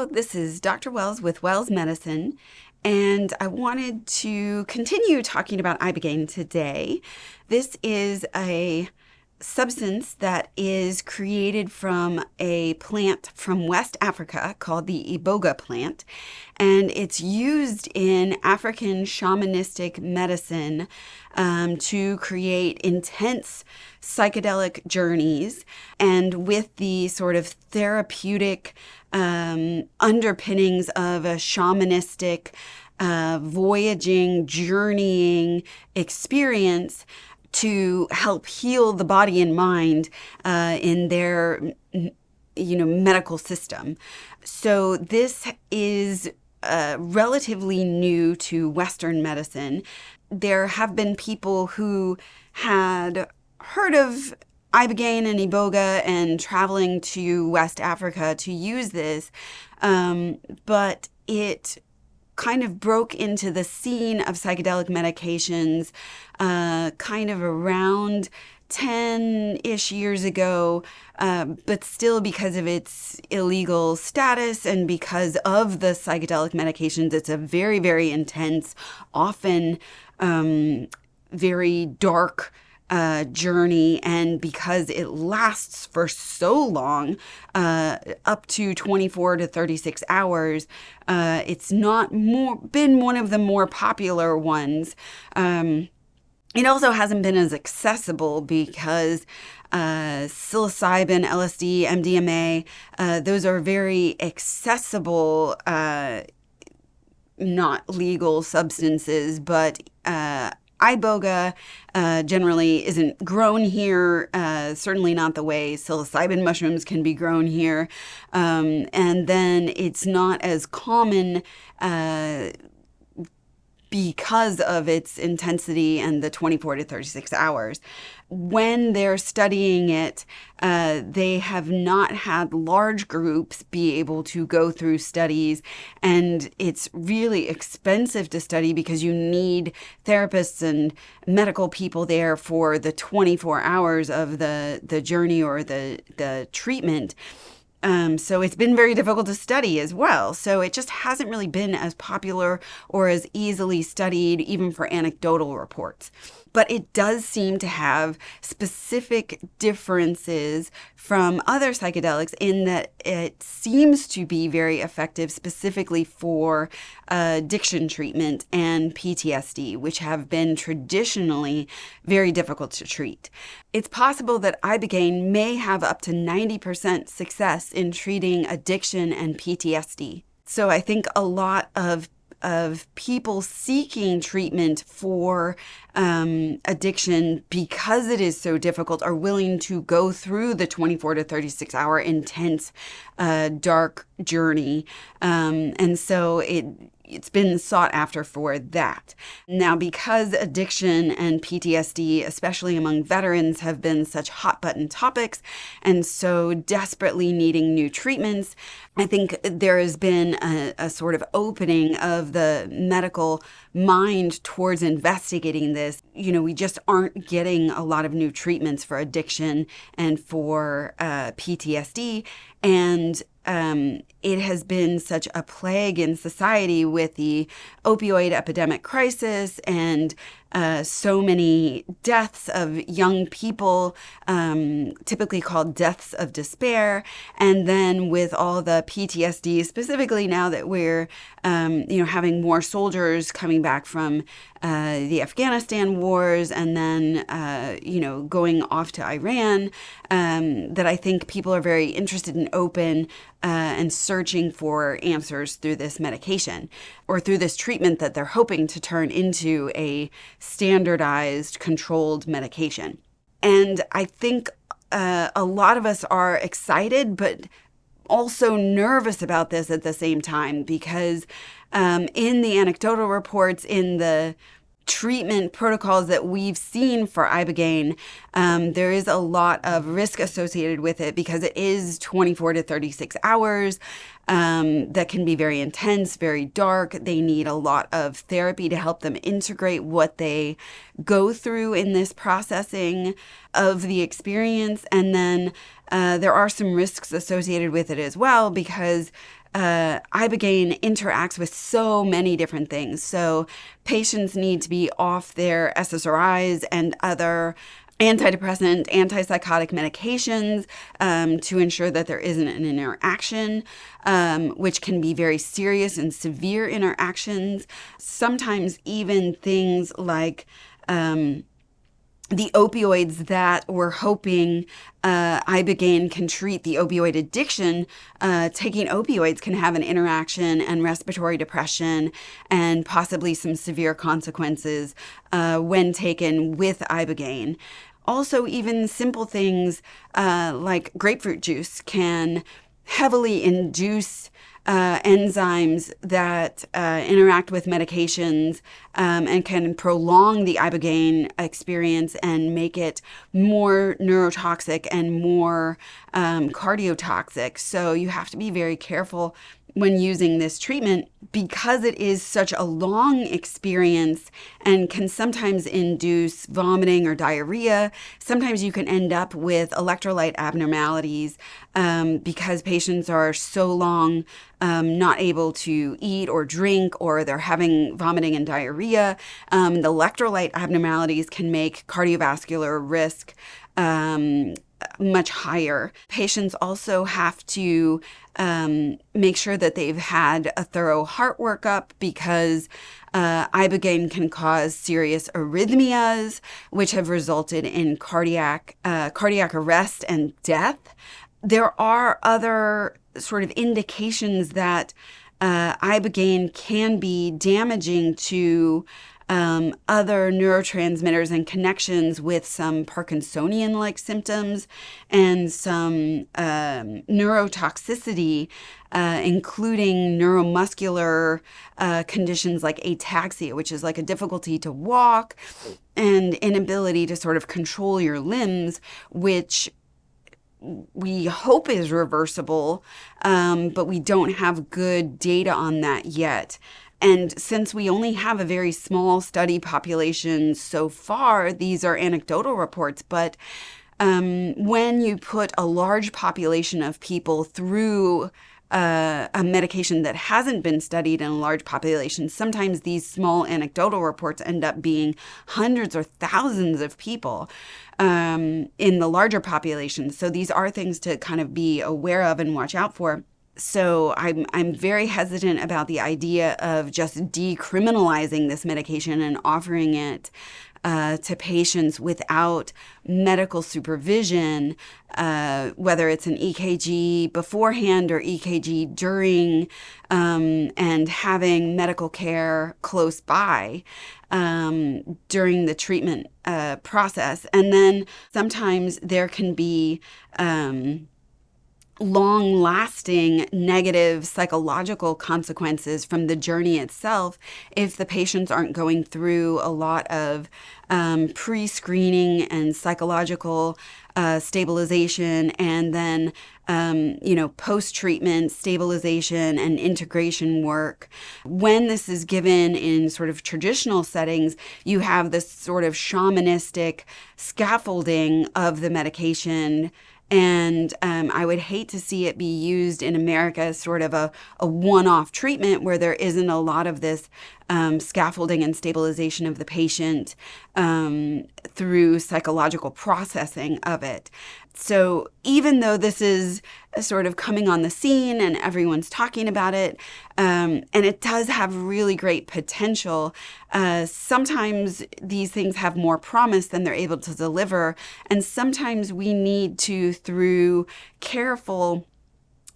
Hello, this is Dr. Wells with Wells Medicine, and I wanted to continue talking about Ibogaine today. This is a substance that is created from a plant from West Africa called the Iboga plant, and it's used in African shamanistic medicine to create intense psychedelic journeys, and with the sort of therapeutic underpinnings of a shamanistic voyaging, journeying experience to help heal the body and mind in their medical system. So this is relatively new to Western medicine. There have been people who had heard of Ibogaine and Iboga and traveling to West Africa to use this, but it kind of broke into the scene of psychedelic medications kind of around 10-ish years ago, but still because of its illegal status and because of the psychedelic medications, it's a very, very intense, often very dark journey, and because it lasts for so long, up to 24 to 36 hours, it's not been one of the more popular ones. It also hasn't been as accessible because psilocybin, LSD, MDMA, those are very accessible, not legal substances, but Iboga generally isn't grown here, certainly not the way psilocybin mushrooms can be grown here. And then it's not as common because of its intensity and the 24 to 36 hours. When they're studying it, they have not had large groups be able to go through studies, and it's really expensive to study because you need therapists and medical people there for the 24 hours of the journey or the treatment. So it's been very difficult to study as well. So it just hasn't really been as popular or as easily studied, even for anecdotal reports. But it does seem to have specific differences from other psychedelics in that it seems to be very effective specifically for addiction treatment and PTSD, which have been traditionally very difficult to treat. It's possible that Ibogaine may have up to 90% success in treating addiction and PTSD. So I think a lot of people seeking treatment for addiction, because it is so difficult, are willing to go through the 24 to 36 hour intense dark journey. And so it's been sought after for that. Now, because addiction and PTSD, especially among veterans, have been such hot button topics and so desperately needing new treatments, I think there has been a sort of opening of the medical mind towards investigating this. We just aren't getting a lot of new treatments for addiction and for PTSD. And it has been such a plague in society with the opioid epidemic crisis and so many deaths of young people, typically called deaths of despair. And then with all the PTSD, specifically now that we're, having more soldiers coming back from the Afghanistan wars and then, going off to Iran, that I think people are very interested and open and searching for answers through this medication or through this treatment that they're hoping to turn into a standardized, controlled medication. And I think a lot of us are excited, but also nervous about this at the same time, because in the anecdotal reports, in the treatment protocols that we've seen for Ibogaine, there is a lot of risk associated with it because it is 24 to 36 hours. that can be very intense, very dark. They need a lot of therapy to help them integrate what they go through in this processing of the experience. And then there are some risks associated with it as well, because Ibogaine interacts with so many different things. So patients need to be off their SSRIs and other antidepressant, antipsychotic medications to ensure that there isn't an interaction, which can be very serious and severe interactions. Sometimes even things like the opioids that we're hoping Ibogaine can treat the opioid addiction, taking opioids can have an interaction and respiratory depression and possibly some severe consequences when taken with Ibogaine. Also, even simple things like grapefruit juice can heavily induce enzymes that interact with medications and can prolong the Ibogaine experience and make it more neurotoxic and more cardiotoxic. So you have to be very careful when using this treatment, because it is such a long experience and can sometimes induce vomiting or diarrhea. Sometimes you can end up with electrolyte abnormalities because patients are so long not able to eat or drink, or they're having vomiting and diarrhea. The electrolyte abnormalities can make cardiovascular risk much higher. Patients also have to make sure that they've had a thorough heart workup, because Ibogaine can cause serious arrhythmias, which have resulted in cardiac arrest and death. There are other sort of indications that Ibogaine can be damaging to other neurotransmitters and connections, with some Parkinsonian-like symptoms and some neurotoxicity, including neuromuscular conditions like ataxia, which is like a difficulty to walk and inability to sort of control your limbs, which we hope is reversible, but we don't have good data on that yet. And since we only have a very small study population so far, these are anecdotal reports, but when you put a large population of people through a medication that hasn't been studied in a large population, sometimes these small anecdotal reports end up being hundreds or thousands of people in the larger population. So these are things to kind of be aware of and watch out for. So I'm very hesitant about the idea of just decriminalizing this medication and offering it to patients without medical supervision, whether it's an EKG beforehand or EKG during, and having medical care close by during the treatment process. And then sometimes there can be long-lasting negative psychological consequences from the journey itself if the patients aren't going through a lot of pre-screening and psychological stabilization, and then post-treatment stabilization and integration work. When this is given in sort of traditional settings, you have this sort of shamanistic scaffolding of the medication. And I would hate to see it be used in America as sort of a one-off treatment where there isn't a lot of this scaffolding and stabilization of the patient through psychological processing of it. So even though this is sort of coming on the scene and everyone's talking about it, and it does have really great potential, sometimes these things have more promise than they're able to deliver. And sometimes we need to, through careful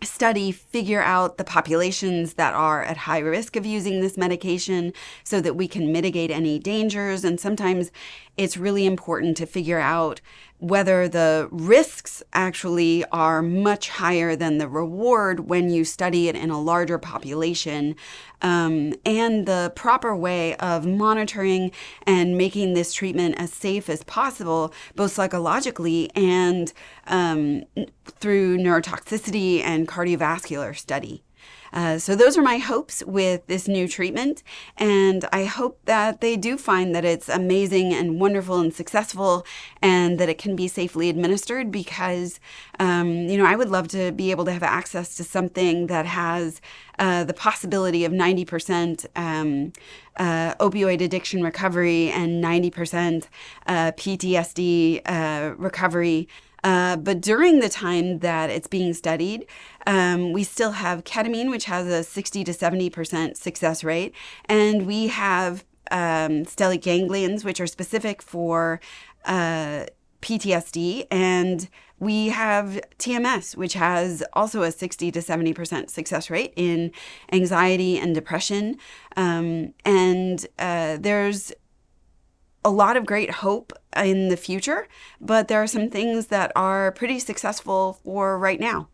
study, figure out the populations that are at high risk of using this medication so that we can mitigate any dangers. And sometimes it's really important to figure out whether the risks actually are much higher than the reward when you study it in a larger population, and the proper way of monitoring and making this treatment as safe as possible, both psychologically and through neurotoxicity and cardiovascular study. So those are my hopes with this new treatment, and I hope that they do find that it's amazing and wonderful and successful, and that it can be safely administered, because I would love to be able to have access to something that has the possibility of 90% opioid addiction recovery and 90% PTSD recovery. But during the time that it's being studied, we still have ketamine, which has a 60 to 70% success rate, and we have stellate ganglions, which are specific for PTSD, and we have TMS, which has also a 60 to 70% success rate in anxiety and depression. There's a lot of great hope in the future, but there are some things that are pretty successful for right now.